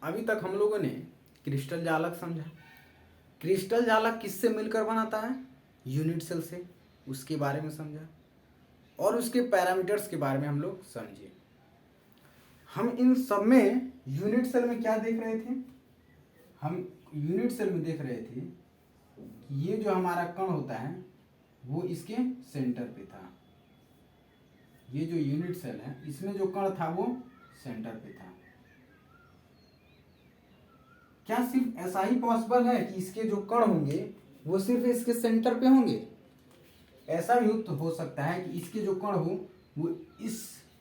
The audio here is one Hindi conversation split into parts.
अभी तक हम लोगों ने क्रिस्टल जालक समझा। क्रिस्टल जालक किससे मिलकर बनाता है? यूनिट सेल से। उसके बारे में समझा और उसके पैरामीटर्स के बारे में हम लोग समझे। हम इन सब में यूनिट सेल में क्या देख रहे थे? हम यूनिट सेल में देख रहे थे कि ये जो हमारा कण होता है वो इसके सेंटर पे था। ये जो यूनिट सेल है इसमें जो कण था वो सेंटर पे था। क्या सिर्फ ऐसा ही पॉसिबल है कि इसके जो कण होंगे वो सिर्फ इसके सेंटर पे होंगे? ऐसा भी तो हो सकता है कि इसके जो कण हो वो इस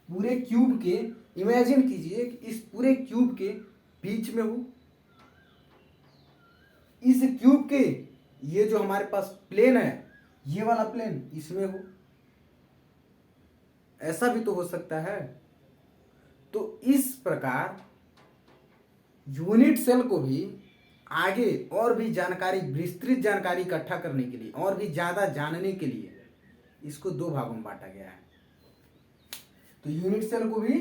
पूरे क्यूब के, इमेजिन कीजिए कि इस पूरे क्यूब के बीच में हो। इस क्यूब के ये जो हमारे पास प्लेन है, ये वाला प्लेन इसमें हो। ऐसा भी तो हो सकता है। तो इस प्रकार यूनिट सेल को भी आगे और भी जानकारी, विस्तृत जानकारी इकट्ठा करने के लिए और भी ज्यादा जानने के लिए इसको दो भागों में बांटा गया है। तो यूनिट सेल को भी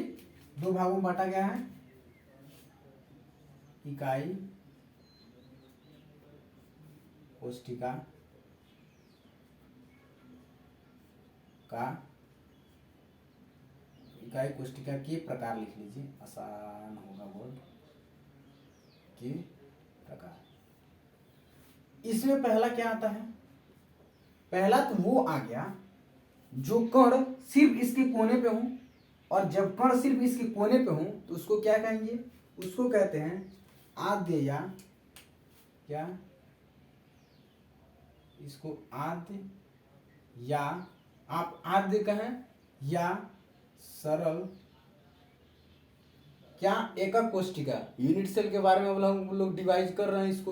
दो भागों में बांटा गया है। इकाई कोशिका का, इकाई कोशिका के प्रकार लिख लीजिए, आसान होगा बोर्ड के प्रकार। इसमें पहला क्या आता है? पहला तो वो आ गया जो कण सिर्फ इसके कोने पे हो, और जब कण सिर्फ इसके कोने पे हो तो उसको क्या कहेंगे? उसको कहते हैं आद्य, या क्या, इसको आद्य, या आप आद्य कहें या सरल, क्या, एकक कोशिका। यूनिट सेल के बारे में हम लोग डिवाइड कर रहे हैं इसको,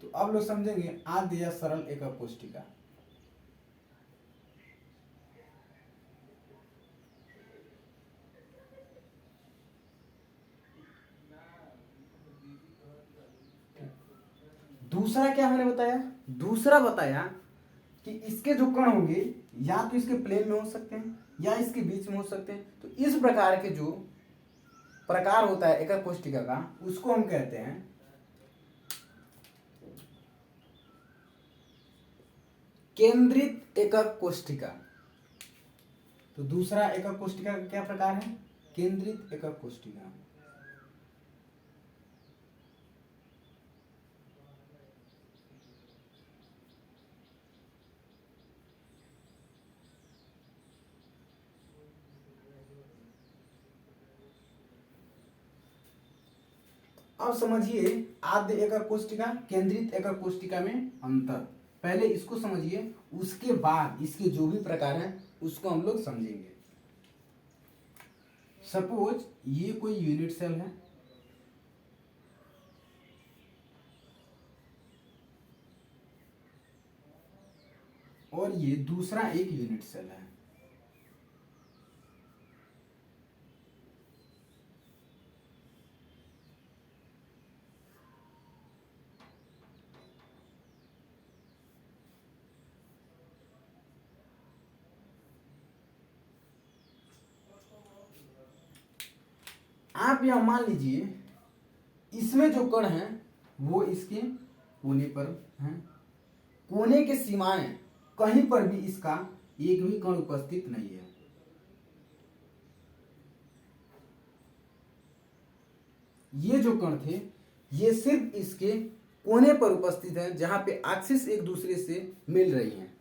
तो अब लोग समझेंगे आद्य या सरल एकक कोशिका। दूसरा क्या हमने बताया? दूसरा बताया कि इसके जो कण होंगे या तो इसके प्लेन में हो सकते हैं या इसके बीच में हो सकते हैं। तो इस प्रकार के जो प्रकार होता है एकक कोशिका का, उसको हम कहते हैं केंद्रित एकक कोशिका। तो दूसरा एकक कोशिका का क्या प्रकार है? केंद्रित एकक कोशिका। अब समझिए आद्य एकक कोशिका, केंद्रित एकक कोशिका में अंतर। पहले इसको समझिए, उसके बाद इसके जो भी प्रकार हैं उसको हम लोग समझेंगे। सपोज ये कोई यूनिट सेल है, और ये दूसरा एक यूनिट सेल है। आप यह मान लीजिए इसमें जो कण है वो इसके कोने पर हैं। कोने के सीमाएं कहीं पर भी इसका एक भी कण उपस्थित नहीं है। ये जो कण थे ये सिर्फ इसके कोने पर उपस्थित है जहां पे एक्सिस एक दूसरे से मिल रही हैं।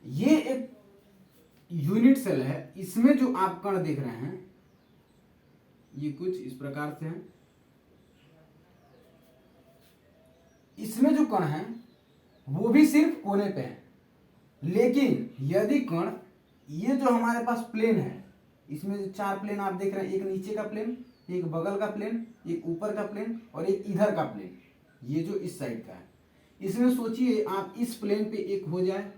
ये एक यूनिट सेल है। इसमें जो आप कण देख रहे हैं ये कुछ इस प्रकार से हैं। इसमें जो कण है वो भी सिर्फ कोने पे है। लेकिन यदि कण, ये जो हमारे पास प्लेन है, इसमें जो चार प्लेन आप देख रहे हैं, एक नीचे का प्लेन, एक बगल का प्लेन, एक ऊपर का प्लेन और एक इधर का प्लेन, ये जो इस साइड का है। इसमें सोचिए आप इस प्लेन पे एक हो जाए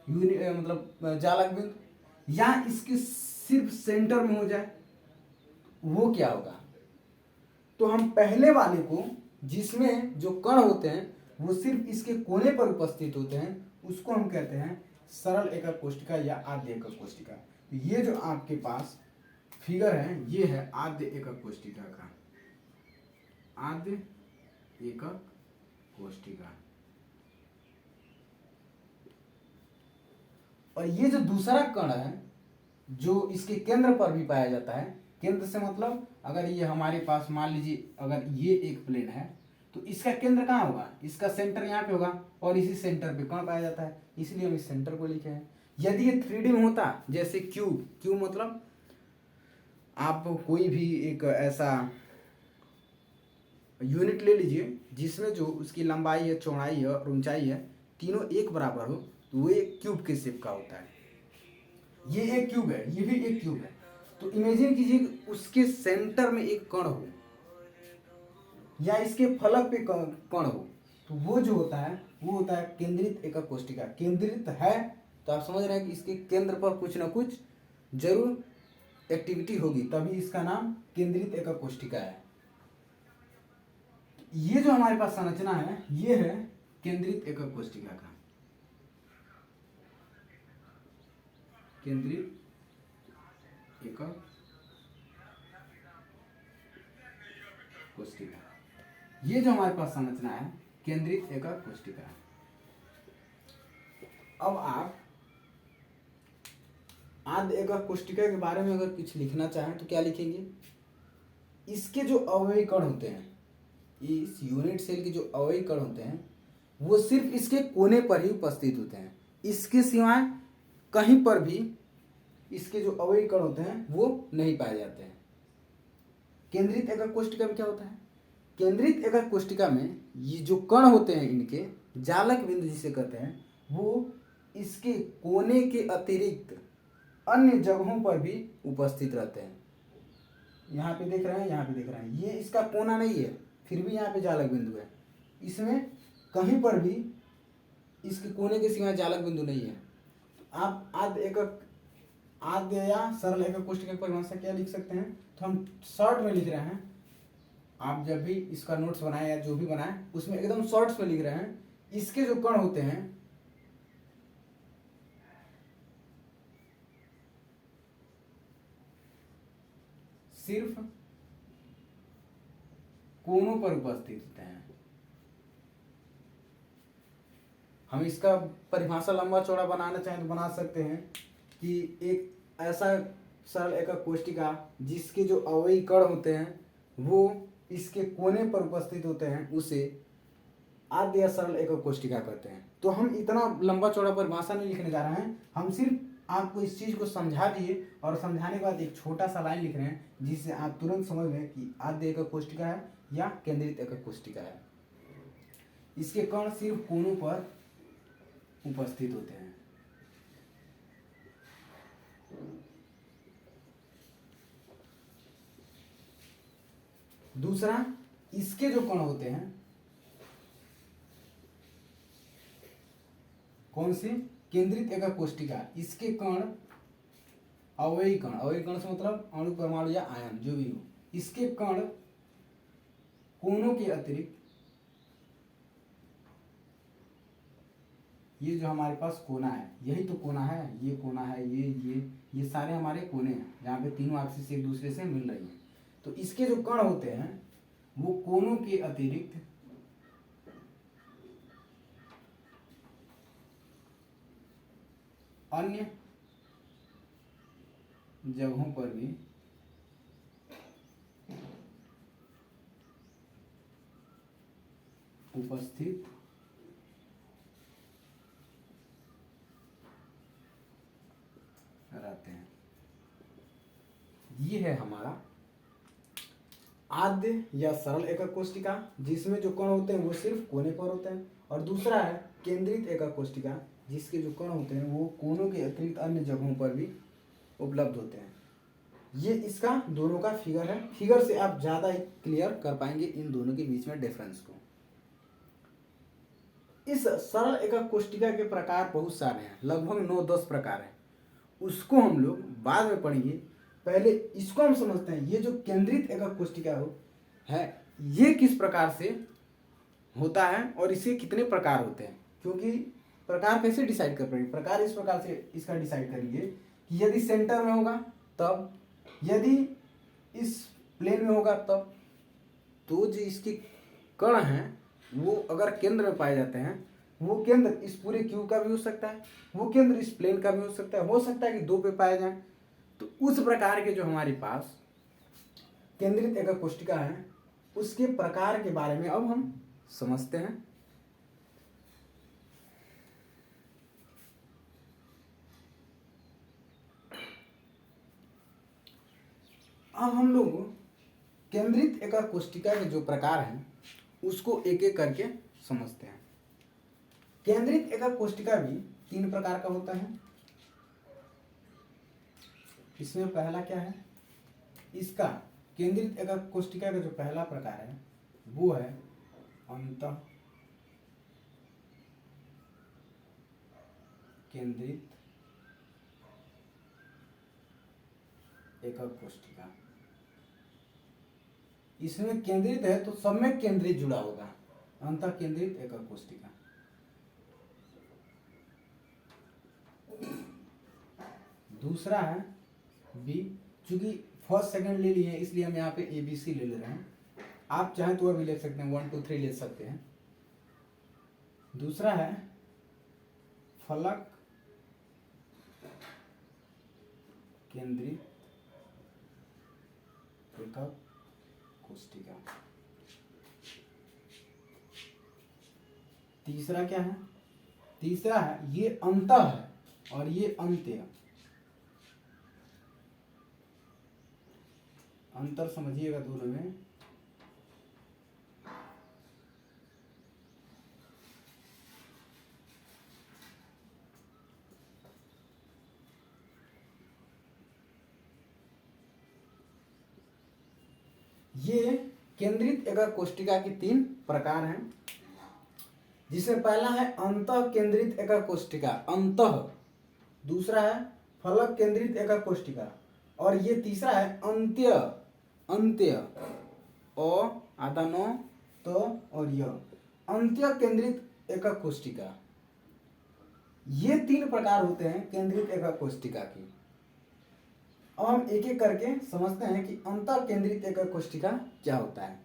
मतलब जालक बिंदु, या इसके सिर्फ सेंटर में हो जाए, वो क्या होगा? तो हम पहले वाले को, जिसमें जो कण होते हैं वो सिर्फ इसके कोने पर उपस्थित होते हैं, उसको हम कहते हैं सरल एकक कोशिका या आद्य एकक कोशिका। ये जो आपके पास फिगर है ये है आद्य एकक कोशिका का। आद्य एकक कोष्ठिका। और ये जो दूसरा कण है जो इसके केंद्र पर भी पाया जाता है, केंद्र से मतलब अगर ये हमारे पास मान लीजिए अगर ये एक प्लेन है तो इसका केंद्र कहाँ होगा, इसका सेंटर यहाँ पे होगा और इसी सेंटर पे कण पाया जाता है, इसलिए हम इस सेंटर को लिखे हैं। यदि ये 3D में होता, जैसे क्यूब, क्यूब मतलब आप कोई भी एक ऐसा यूनिट ले लीजिए जिसमें जो उसकी लंबाई है, चौड़ाई है और ऊंचाई है तीनों एक बराबर हो, तो वो एक क्यूब के शेप का होता है। ये एक क्यूब है, ये भी एक क्यूब है। तो इमेजिन कीजिए उसके सेंटर में एक कण हो या इसके फलक पे कण हो, तो वो जो होता है वो होता है केंद्रित एकक कोष्ठिका। केंद्रित है तो आप समझ रहे हैं कि इसके केंद्र पर कुछ ना कुछ जरूर एक्टिविटी होगी, तभी इसका नाम केंद्रित एकक कोष्ठिका है। ये जो हमारे पास संरचना है ये है केंद्रित एकक कोष्ठिका का, केंद्रित एकक कोष्ठिका। ये जो हमारे पास संरचना है केंद्रित एकक कोष्ठिका। अब आप आद्य एकक कोष्ठिका के बारे में अगर कुछ लिखना चाहें तो क्या लिखेंगे, इसके जो अवयवी कण होते हैं, इस यूनिट सेल के जो अवयवी कण होते हैं वो सिर्फ इसके कोने पर ही उपस्थित होते हैं, इसके सिवाय कहीं पर भी इसके जो अवयवी कण होते हैं वो नहीं पाए जाते हैं। केंद्रित एकक कोष्ठिका में क्या होता है, केंद्रित एकक कोष्ठिका में ये जो कण होते हैं इनके जालक बिंदु जिसे कहते हैं वो इसके कोने के अतिरिक्त अन्य जगहों पर भी उपस्थित रहते हैं। यहाँ पे देख रहे हैं, यहाँ पे देख रहे हैं, ये इसका कोना नहीं है फिर भी यहाँ पे जालक बिंदु है, इसमें कहीं पर भी इसके कोने के सिवाय जालक बिंदु नहीं है। आप आद्य या सरल एकक कोष्ठिका की परिभाषा क्या लिख सकते हैं, तो हम शॉर्ट में लिख रहे हैं। आप जब भी इसका नोट्स बनाए या जो भी बनाए उसमें एकदम शॉर्ट्स में लिख रहे हैं, इसके जो कण होते हैं सिर्फ कोनों पर उपस्थित होते हैं। हम इसका परिभाषा लंबा चौड़ा बनाना चाहें तो बना सकते हैं कि एक ऐसा सरल एकक कोष्ठिका जिसके जो अवयवी कण होते हैं वो इसके कोने पर उपस्थित होते हैं उसे आद्य या सरल एकक कोष्ठिका कहते हैं। तो हम इतना लंबा चौड़ा परिभाषा नहीं लिखने जा रहे हैं, हम सिर्फ आपको इस चीज को समझा दिए और समझाने के बाद एक छोटा सा लाइन लिख रहे हैं जिससे आप तुरंत समझ गए कि आद्य एकक कोष्ठिका है या केंद्रित एकक कोष्ठिका है। इसके कण सिर्फ कोनों पर उपस्थित होते हैं। दूसरा, इसके जो कण होते हैं कौन से, केंद्रित एकक कोष्ठिका, इसके कण अवयवी कण से मतलब अणु, परमाणु या आयन जो भी हो, इसके कण कोनों के अतिरिक्त ये जो हमारे पास कोना है, यही तो कोना है, ये कोना है, ये सारे हमारे कोने हैं जहाँ पे तीनों एक्सिस एक दूसरे से मिल रही हैं। तो इसके जो कण होते हैं वो कोनों के अतिरिक्त अन्य जगहों पर भी उपस्थित रहते हैं। ये है हमारा आद्य या सरल एकक कोष्ठिका जिसमें जो कण होते हैं वो सिर्फ कोने पर होते हैं, और दूसरा है केंद्रित एकक कोष्ठिका जिसके जो कण होते हैं वो कोनों के अतिरिक्त अन्य जगहों पर भी उपलब्ध होते हैं। ये इसका दोनों का फिगर है, फिगर से आप ज़्यादा क्लियर कर पाएंगे इन दोनों के बीच में डिफरेंस को। इस सरल एकक कोष्ठिका के प्रकार बहुत सारे हैं, लगभग 9-10 प्रकार हैं, उसको हम लोग बाद में पढ़ेंगे। पहले इसको हम समझते हैं, ये जो केंद्रित एकक कोष्ठिका है ये किस प्रकार से होता है और इसके कितने प्रकार होते हैं। क्योंकि प्रकार कैसे डिसाइड कर पाएंगे, प्रकार इस प्रकार से इसका डिसाइड करेंगे कि यदि सेंटर में होगा तब, यदि इस प्लेन में होगा तब, तो जो इसके कण हैं वो अगर केंद्र में पाए जाते हैं, वो केंद्र इस पूरे क्यूब का भी हो सकता है, वो केंद्र इस प्लेन का भी हो सकता है कि दो पे पाए जाएं। तो उस प्रकार के जो हमारे पास केंद्रित एकक कोष्टिका है उसके प्रकार के बारे में अब हम समझते हैं। अब हम लोग केंद्रित एकक कोष्टिका के जो प्रकार हैं उसको एक एक करके समझते हैं। केंद्रित एकक कोष्टिका भी 3 प्रकार का होता है। इसमें पहला क्या है, इसका केंद्रित एकक कोष्टिका का जो पहला प्रकार है वो है अंतः केंद्रित एकक कोष्टिका। इसमें केंद्रित है तो सब में केंद्रित जुड़ा होगा, अंतः केंद्रित एकक कोष्टिका। दूसरा है बी, चूंकि फर्स्ट सेकंड ले लिए इसलिए हम यहाँ पे ABC ले रहे हैं, आप चाहें तो वह भी ले सकते हैं, 1 2 3 ले सकते हैं। दूसरा है फलक केंद्रित एकक कोष्टिका। तीसरा क्या है, तीसरा है ये अंतः है और ये अंत्य। अंतर समझिएगा दोनों में। ये केंद्रित एकक कोष्टिका के 3 प्रकार हैं, जिसमें पहला है अंतः केंद्रित एकक कोष्टिका, अंतः। दूसरा है फलक केंद्रित एकक कोष्टिका और ये तीसरा है अंत्य, अंत्य। अ आधा न तो और य, अंत्य केंद्रित एकक कोष्टिका। ये 3 प्रकार होते हैं केंद्रित एकक कोष्टिका के। अब हम एक एक करके समझते हैं कि अंतः केंद्रित एकक कोष्टिका क्या होता है।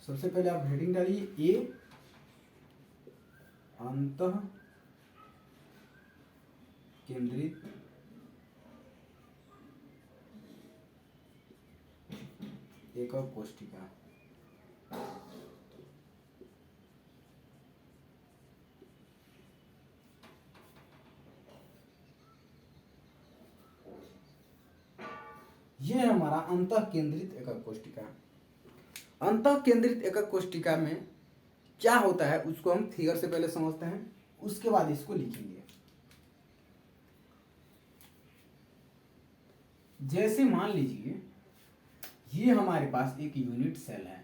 सबसे पहले आप हेडिंग डालिए ए, अंतः केंद्रित एकक कोष्टिका। ये है हमारा अंतः केंद्रित एकक कोष्टिका। अंतः केंद्रित एकक कोष्टिका में क्या होता है उसको हम फिगर से पहले समझते हैं, उसके बाद इसको लिखेंगे। जैसे मान लीजिए ये हमारे पास एक यूनिट सेल है,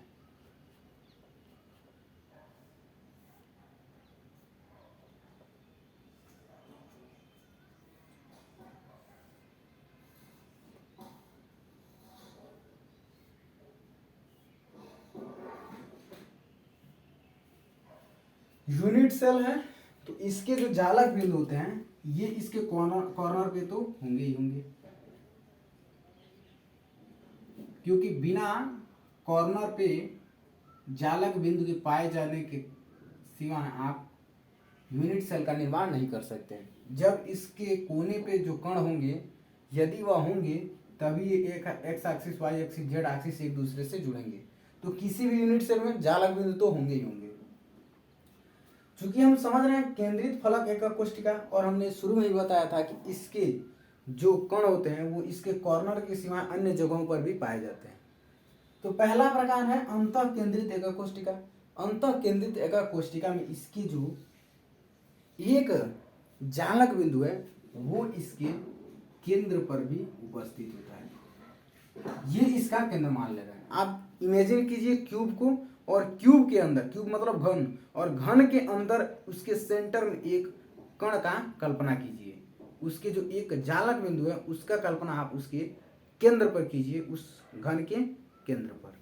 यूनिट सेल है तो इसके जो जालक बिंदु होते हैं ये इसके कॉर्नर पे तो होंगे ही होंगे, क्योंकि बिना कॉर्नर पे जालक बिंदु के पाए जाने के सिवा आप यूनिट सेल का निर्माण नहीं कर सकते। जब इसके कोने पे जो कण होंगे यदि वह होंगे तभी ये एक X axis, Y axis, Z axis एक दूसरे से जुड़ेंगे। तो किसी भी यूनिट सेल में जालक बिंदु तो होंगे ही होंगे। चूंकि हम समझ रहे हैं केंद्रित फलक एकक कोष्टिका और हमने शुरू में ही बताया था कि इसके जो कण होते हैं वो इसके कॉर्नर के सिवाय अन्य जगहों पर भी पाए जाते हैं। तो पहला प्रकार है अंतः केंद्रित एकक कोष्टिका। अंतः केंद्रित एकक कोष्टिका में इसकी जो एक जालक बिंदु है वो इसके केंद्र पर भी उपस्थित होता है, ये इसका केंद्र मान ले रहे हैं। आप इमेजिन कीजिए क्यूब को, और क्यूब के अंदर, क्यूब मतलब घन, और घन के अंदर उसके सेंटर में एक कण का कल्पना कीजिए। उसके जो एक जालक बिंदु है उसका कल्पना आप उसके केंद्र पर कीजिए, उस घन के केंद्र पर।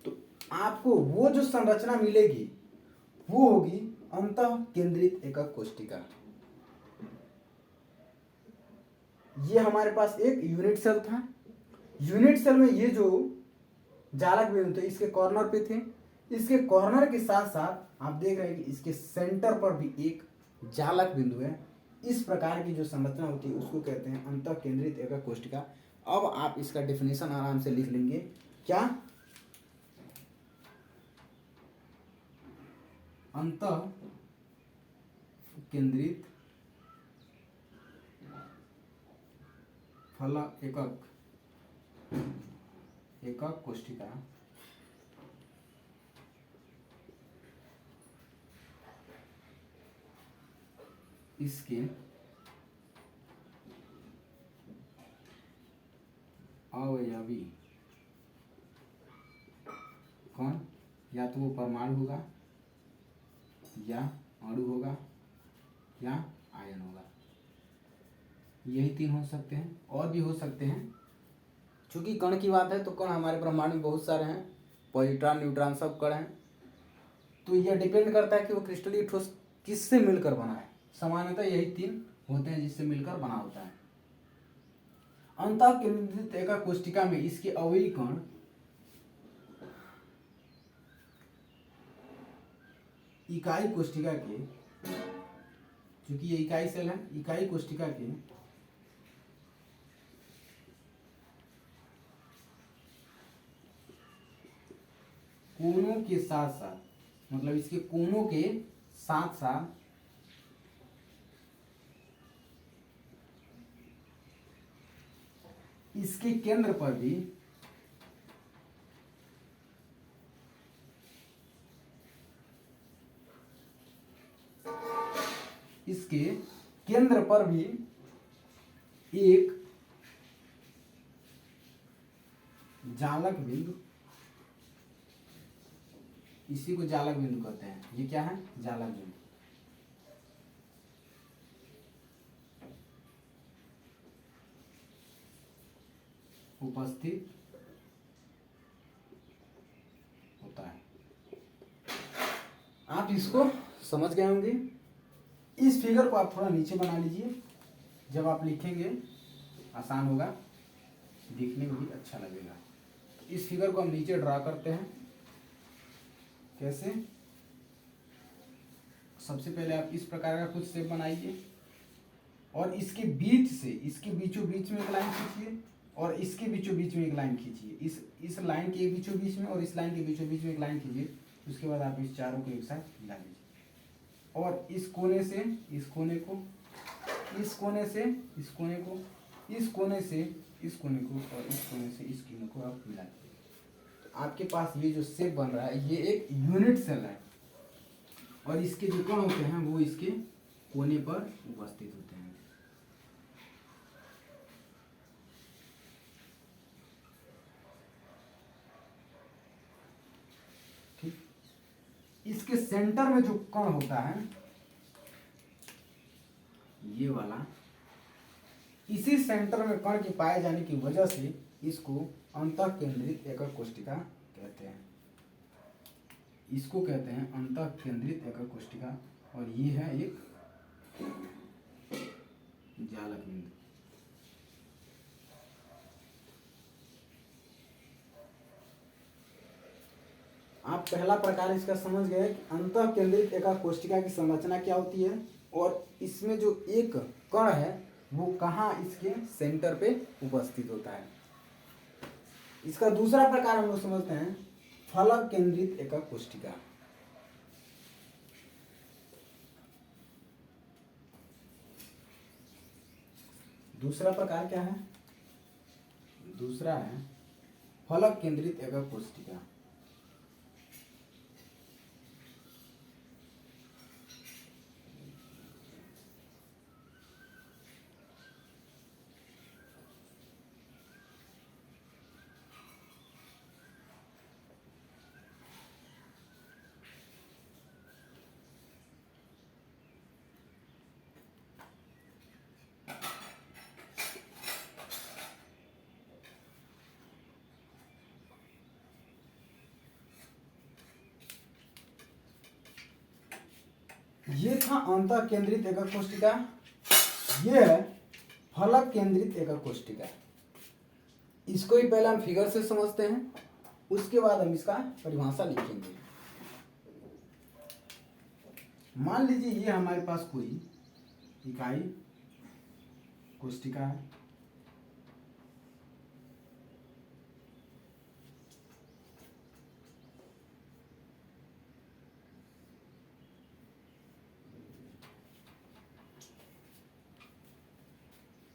तो आपको वो जो संरचना मिलेगी वो होगी अंतः केंद्रित एकक कोष्टिका। ये हमारे पास एक यूनिट सेल था। यूनिट सेल में ये जो जालक बिंदु थे, इसके कॉर्नर पे थे। इसके कॉर्नर के साथ साथ आप देख रहे हैं कि इसके सेंटर पर भी एक जालक बिंदु है। इस प्रकार की जो संरचना होती है उसको कहते हैं अंतः केंद्रित एकक कोष्ठिका। अब आप इसका डेफिनेशन आराम से लिख लेंगे। क्या? अंतः केंद्रित फलक एकक कोष्ठिका इसके अवयवी कौन? या तो वो परमाणु होगा, या अणु होगा, या आयन होगा। यही तीन हो सकते हैं, और भी हो सकते हैं। चूंकि कण की बात है तो कण हमारे ब्रह्मांड में बहुत सारे हैं, पॉजिट्रॉन न्यूट्रॉन सब कण हैं। तो यह डिपेंड करता है कि वो क्रिस्टलीय ठोस किससे मिलकर बना है। सामान्यतः यही तीन होते हैं जिससे मिलकर बना होता है। अंतः केंद्रित एकक कोष्ठिका में इसके अवयवी कण इकाई कोष्ठिका के, चूंकि ये इकाई सेल है, इकाई कोष्ठिका के कोनों के साथ साथ, मतलब इसके कोनों के साथ साथ इसके केंद्र पर भी इसके केंद्र पर भी एक जालक बिंदु, इसी को जालक बिंदु कहते हैं। ये क्या है? जालक बिंदु। उपस्थित होता है। आप इसको समझ गए होंगे। इस फिगर को आप थोड़ा नीचे बना लीजिए, जब आप लिखेंगे आसान होगा, दिखने में भी अच्छा लगेगा। इस फिगर को हम नीचे ड्रा करते हैं। कैसे? सबसे पहले आप इस प्रकार का कुछ शेप बनाइए और इसके बीच से, इसके बीचों बीच में एक लाइन खींचिए और इसके बीचों बीच में एक लाइन खींचिए। इस लाइन के बीचों बीच में और इस लाइन के बीचों बीच में एक लाइन खींचिए। उसके बाद आप इस चारों को एक साथ मिला लीजिए और इस कोने से इस कोने को, इस कोने से इस कोने को, इस कोने से इस कोने को और इस कोने से इस कोने को आप मिला लीजिए। आपके पास ये जो शेप बन रहा है ये एक यूनिट सेल है और इसके जो कण होते हैं वो इसके कोने पर उपस्थित होते हैं। ठीक, इसके सेंटर में जो कण होता है ये वाला, इसी सेंटर में कण के पाए जाने की वजह से इसको अंतः केंद्रित एकक कोष्ठिका कहते हैं। इसको कहते हैं अंतः केंद्रित एकक कोष्ठिका और ये है एक जालक बिंदु। आप पहला प्रकार इसका समझ गए कि अंतः केंद्रित एकक कोष्ठिका की संरचना क्या होती है और इसमें जो एक कण है वो कहाँ इसके सेंटर पे उपस्थित होता है। इसका दूसरा प्रकार हम लोग समझते हैं फलक केंद्रित एकक कोष्ठिका। दूसरा प्रकार क्या है? दूसरा है फलक केंद्रित एकक कोष्ठिका। ये था अंतः केंद्रित एकक कोष्ठिका, ये है फलक केंद्रित एकक कोष्ठिका। इसको ही पहले हम फिगर से समझते हैं। उसके बाद हम इसका परिभाषा लिखेंगे। मान लीजिए ये हमारे पास कोई इकाई कोष्टिका है,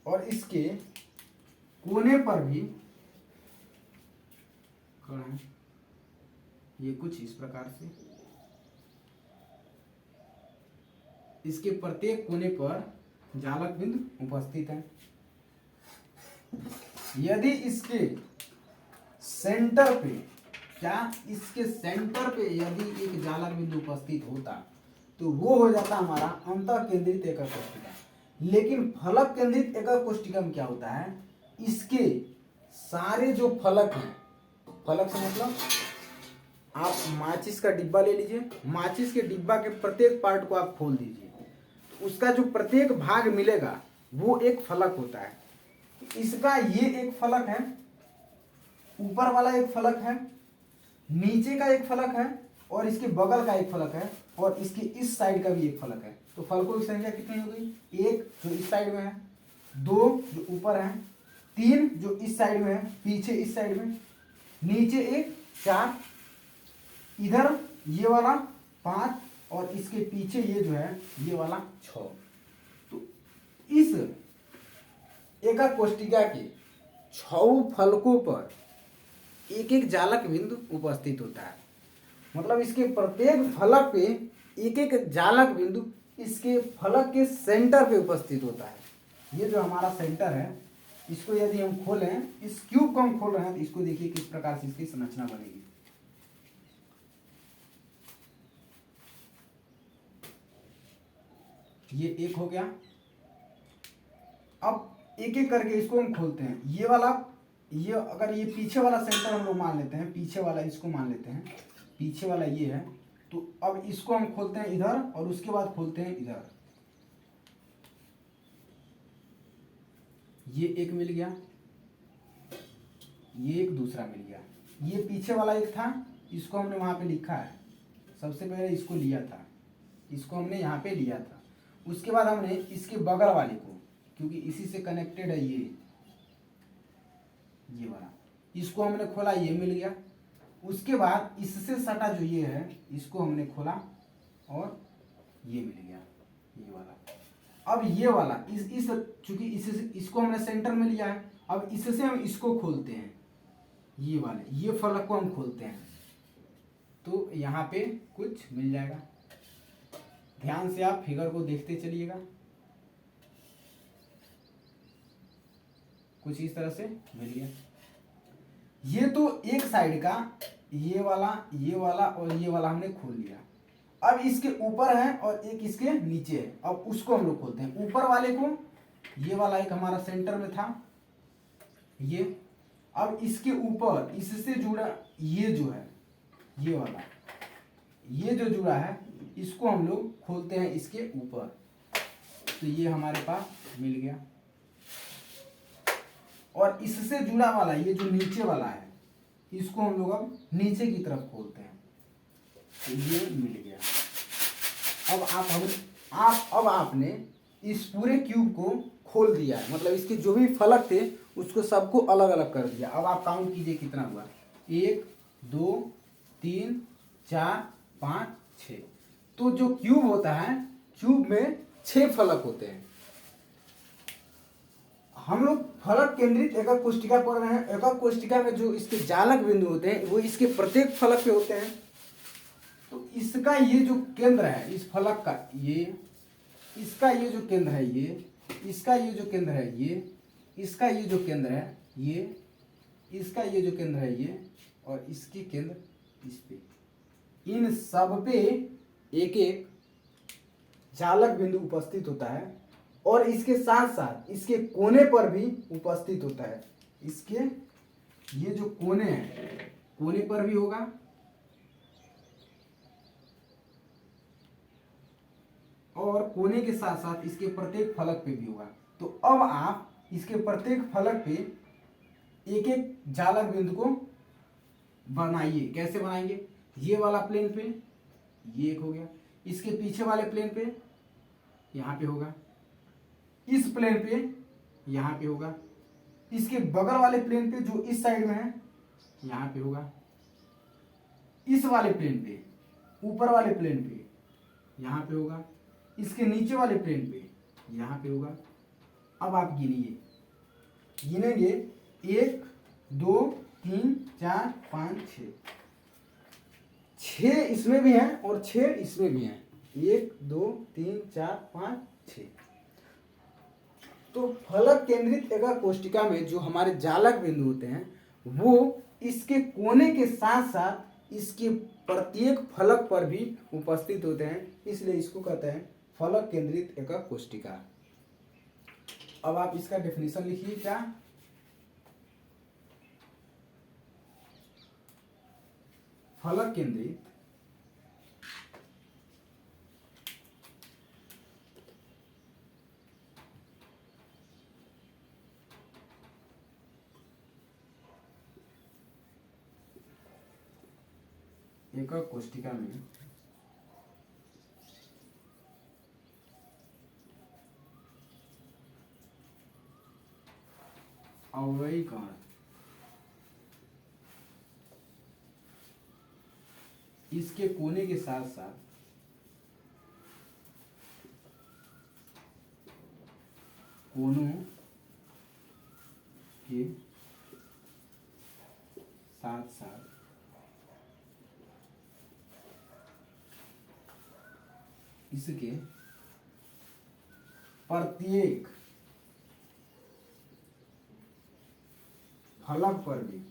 और इसके कोने पर भी कण है, ये कुछ इस प्रकार से, इसके प्रत्येक कोने पर जालक बिंदु उपस्थित है। यदि इसके सेंटर पे, क्या इसके सेंटर पे यदि एक जालक बिंदु उपस्थित होता तो वो हो जाता हमारा अंतः केंद्रित एकक कोष्टिका। लेकिन फलक केंद्रित एकक कोष्टिका में क्या होता है, इसके सारे जो फलक हैं, फलक से मतलब आप माचिस का डिब्बा ले लीजिए, माचिस के डिब्बा के प्रत्येक पार्ट को आप खोल दीजिए, तो उसका जो प्रत्येक भाग मिलेगा वो एक फलक होता है। इसका ये एक फलक है, ऊपर वाला एक फलक है, नीचे का एक फलक है, और इसके बगल का एक फलक है, और इसके इस साइड का भी एक फलक है। तो फलकों की संख्या कितनी हो गई, एक जो इस साइड में है, दो जो ऊपर है, तीन जो इस साइड में है, पीछे इस साइड में, नीचे एक, चार, इधर ये वाला पांच, और इसके पीछे ये जो है ये वाला 6। तो इस एकक कोष्टिका के 6 फलकों पर एक एक जालक बिंदु उपस्थित होता है। मतलब इसके प्रत्येक फलक पे एक एक जालक बिंदु इसके फलक के सेंटर पे उपस्थित होता है। ये जो हमारा सेंटर है, इसको यदि हम खोलें, इस क्यूब को हम खोल रहे हैं, तो इसको देखिए किस प्रकार से इसकी संरचना बनेगी। ये एक हो गया। अब एक एक करके इसको हम खोलते हैं। ये वाला, ये अगर ये पीछे वाला सेंटर हम लोग मान लेते हैं, पीछे वाला इसको मान लेते हैं, पीछे वाला ये है, तो अब इसको हम खोलते हैं इधर, और उसके बाद खोलते हैं इधर। ये एक मिल गया, ये एक दूसरा मिल गया। ये पीछे वाला एक था, इसको हमने वहां पे लिखा है, सबसे पहले इसको लिया था, इसको हमने यहाँ पे लिया था। उसके बाद हमने इसके बगल वाले को, क्योंकि इसी से कनेक्टेड है ये वाला, इसको हमने खोला, ये मिल गया। उसके बाद इससे सटा जो ये है, इसको हमने खोला और ये मिल गया, ये वाला। अब ये वाला इस चूंकि इसको हमने सेंटर में लिया है, अब इससे हम इसको खोलते हैं, ये वाले, ये फलक को हम खोलते हैं, तो यहाँ पे कुछ मिल जाएगा। ध्यान से आप फिगर को देखते चलिएगा, कुछ इस तरह से मिल गया। ये तो एक साइड का, ये वाला और ये वाला हमने खोल लिया। अब इसके ऊपर है और एक इसके नीचे है, अब उसको हम लोग खोलते हैं। ऊपर वाले को, ये वाला एक हमारा सेंटर में था ये, अब इसके ऊपर इससे जुड़ा ये जो है, ये वाला, ये जो जुड़ा है, इसको हम लोग खोलते हैं इसके ऊपर, तो ये हमारे पास मिल गया। और इससे जुड़ा वाला ये जो नीचे वाला है, इसको हम लोग अब नीचे की तरफ खोलते हैं, तो ये मिल गया। अब आपने इस पूरे क्यूब को खोल दिया है, मतलब इसके जो भी फलक थे उसको सबको अलग अलग कर दिया। अब आप काउंट कीजिए कितना हुआ, 1 2 3 4 5 6। तो जो क्यूब होता है, क्यूब में 6 फलक होते हैं। हम लोग फलक केंद्रित एकक कोष्टिका पढ़ रहे हैं। एकक कोष्टिका में जो इसके जालक बिंदु होते हैं वो इसके प्रत्येक फलक पे होते हैं। तो इसका ये जो केंद्र है, इस फलक का ये, इसका ये जो केंद्र है ये, इसका ये जो केंद्र है ये, इसका ये जो केंद्र है ये, इसका ये जो केंद्र है ये, और इसके केंद्र इस पे, इन सब पे एक एक जालक बिंदु उपस्थित होता है। और इसके साथ साथ इसके कोने पर भी उपस्थित होता है। इसके ये जो कोने हैं, कोने पर भी होगा, और कोने के साथ साथ इसके प्रत्येक फलक पे भी होगा। तो अब आप इसके प्रत्येक फलक पे एक एक जालक बिंदु को बनाइए। कैसे बनाएंगे? ये वाला प्लेन पे ये एक हो गया, इसके पीछे वाले प्लेन पे यहाँ पे होगा, इस प्लेन पे यहाँ पे होगा, इसके बगल वाले प्लेन पे जो इस साइड में है यहाँ पे होगा, इस वाले प्लेन पे, ऊपर वाले प्लेन पे यहाँ पे होगा, इसके नीचे वाले प्लेन पे यहाँ पे होगा। अब आप गिनिए, गिनेंगे 1 2 3 4 5 6, 6 इसमें भी हैं और 6 इसमें भी हैं। 1 2 3 4 5 6। तो फलक केंद्रित एकाग्र कोष्टिका में जो हमारे जालक बिंदु होते हैं वो इसके कोने के साथ साथ इसके प्रत्येक फलक पर भी उपस्थित होते हैं, इसलिए इसको कहते हैं फलक केंद्रित एकाग्र कोष्टिका। अब आप इसका डेफिनेशन लिखिए। क्या? फलक केंद्रित एकाग्र कोष्टिका में अवयवी कण इसके कोने के साथ साथ कोनों के साथ साथ इसके प्रत्येक फलक पर भी,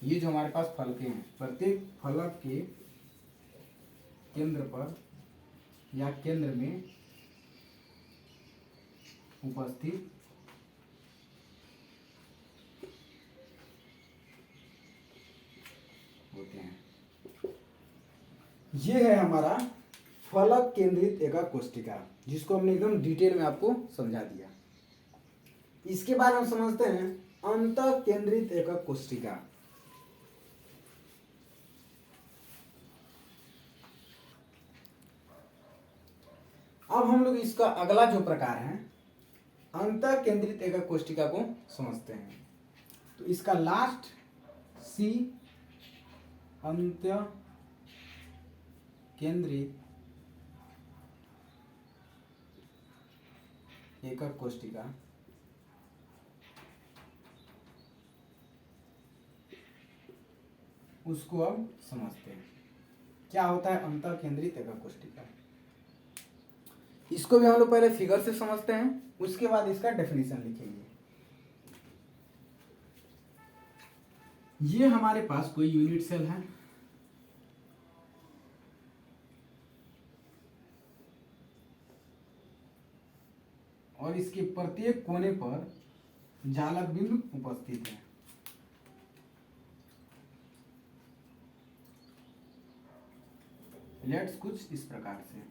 ये जो हमारे पास फलके हैं, प्रत्येक फलक के केंद्र पर या केंद्र में उपस्थित होते हैं। ये है हमारा फलक केंद्रित एकाग्र कोष्टिका, जिसको हमने एकदम डिटेल में आपको समझा दिया। इसके बाद हम समझते हैं अंतः केंद्रित एकाग्र कोष्टिका। अब हम लोग इसका अगला जो प्रकार है अंतः केंद्रित एकाग्र कोष्टिका को समझते हैं। तो इसका लास्ट सी अंतः केंद्रित एकाग्र कोष्टिका उसको अब समझते हैं। क्या होता है अंतः केंद्रित एकाग्र कोष्टिका? इसको भी हम लोग पहले फिगर से समझते हैं, उसके बाद इसका डेफिनेशन लिखेंगे। ये हमारे पास कोई यूनिट सेल है, और इसके प्रत्येक कोने पर जालक बिंदु उपस्थित है। लेट्स कुछ इस प्रकार से।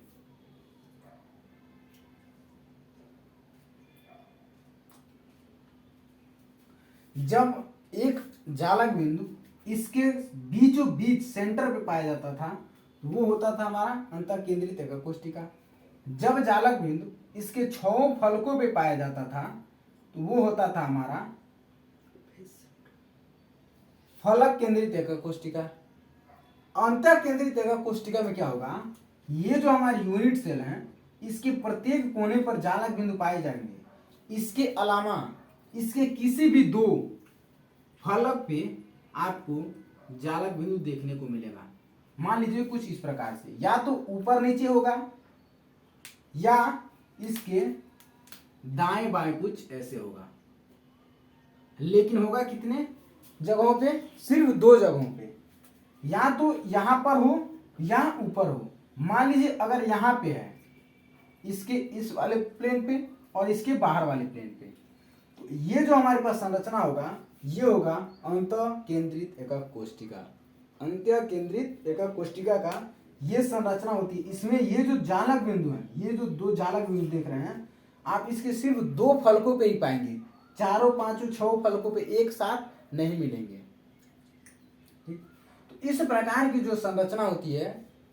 जब एक जालक बिंदु इसके बीचों बीच सेंटर पे पाया जाता था तो वो होता था हमारा अंतः केंद्रित एकाग्र कोष्टिका। जब जालक बिंदु इसके 6 फलकों पे पाया जाता था तो वो होता था हमारा फलक केंद्रित एकाग्र कोष्टिका। अंतः केंद्रित एकाग्र कोष्टिका में क्या होगा, ये जो हमारी यूनिट सेल हैं इसके प्रत्येक कोने पर जालक बिंदु पाए जाएंगे। इसके अलावा इसके किसी भी 2 फलक पे आपको जालक बिंदु देखने को मिलेगा। मान लीजिए कुछ इस प्रकार से, या तो ऊपर नीचे होगा या इसके दाएं बाएं कुछ ऐसे होगा। लेकिन होगा कितने जगहों पे? सिर्फ 2 जगहों पे, या तो यहां पर हो या ऊपर हो। मान लीजिए अगर यहां पे है इसके इस वाले प्लेन पे और इसके बाहर वाले प्लेन पे, तो ये जो हमारे पास संरचना होगा ये होगा अंतः केंद्रित एकाग्र कोष्टिका। अंतः केंद्रित एकाग्र कोष्टिका का ये संरचना होती है। इसमें ये जो जालक बिंदु है, ये जो 2 जालक बिंदु देख रहे हैं आप, इसके सिर्फ 2 फलकों पे ही पाएंगे। 4 5 6 फलकों पे एक साथ नहीं मिलेंगे। इस प्रकार की जो संरचना होती है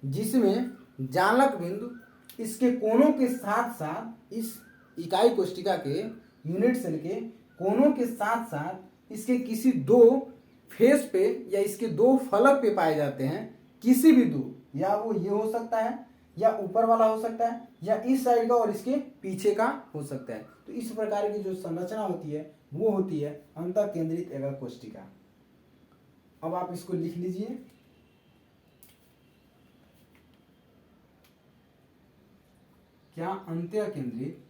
जिसमें जालक बिंदु इसके कोनों के साथ साथ इस इकाई कोष्टिका के यूनिट सेल के कोनों के साथ साथ इसके किसी दो फेस पे या इसके दो फलक पे पाए जाते हैं, किसी भी दो, या वो ये हो सकता है या ऊपर वाला हो सकता है या इस साइड का और इसके पीछे का हो सकता है। तो इस प्रकार की जो संरचना होती है वो होती है अंतः केंद्रित एकक कोष्टिका। अब आप इसको लिख लीजिए। क्या अंत्य केंद्रित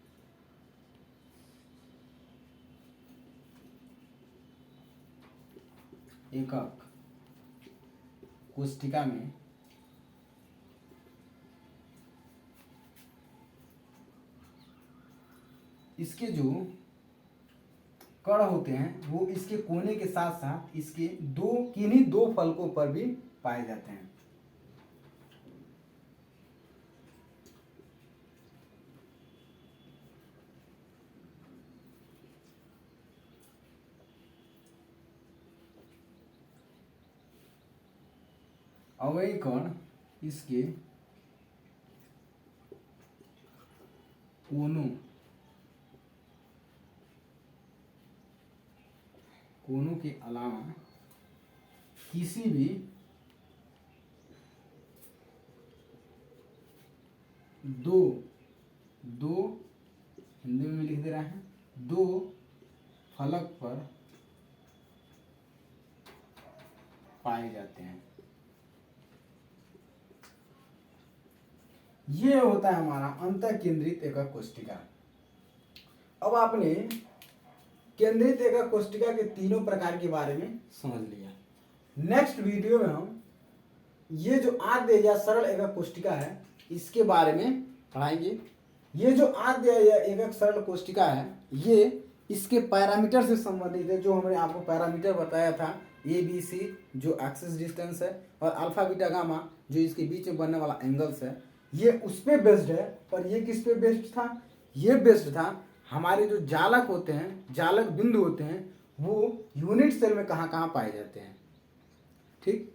एकक कोष्टिका में इसके जो कण होते हैं वो इसके कोने के साथ साथ इसके किन्हीं दो फलकों पर भी पाए जाते हैं। अवयवी कण इसके कोनों के अलावा किसी भी दो हिंदी में लिख दे रहा है, दो फलक पर पाए जाते हैं। ये होता है हमारा अंतः केंद्रित एकक कोष्टिका। अब आपने केंद्रित एकक कोष्टिका के तीनों प्रकार के बारे में समझ लिया। नेक्स्ट वीडियो में हम ये जो आद्य या सरल एकक कोष्टिका है इसके बारे में पढ़ाएंगे। ये जो आद्य या एकक सरल कोष्टिका है ये इसके पैरामीटर से संबंधित है, जो हमने आपको पैरामीटर बताया था, ABC जो एक्सिस डिस्टेंस है और अल्फा बीटा गामा जो इसके बीच में बनने वाला एंगल्स है, ये उस पे बेस्ड है। और ये किस पे बेस्ड था? ये बेस्ड था हमारे जो जालक होते हैं, जालक बिंदु होते हैं, वो यूनिट सेल में कहाँ कहाँ पाए जाते हैं। ठीक।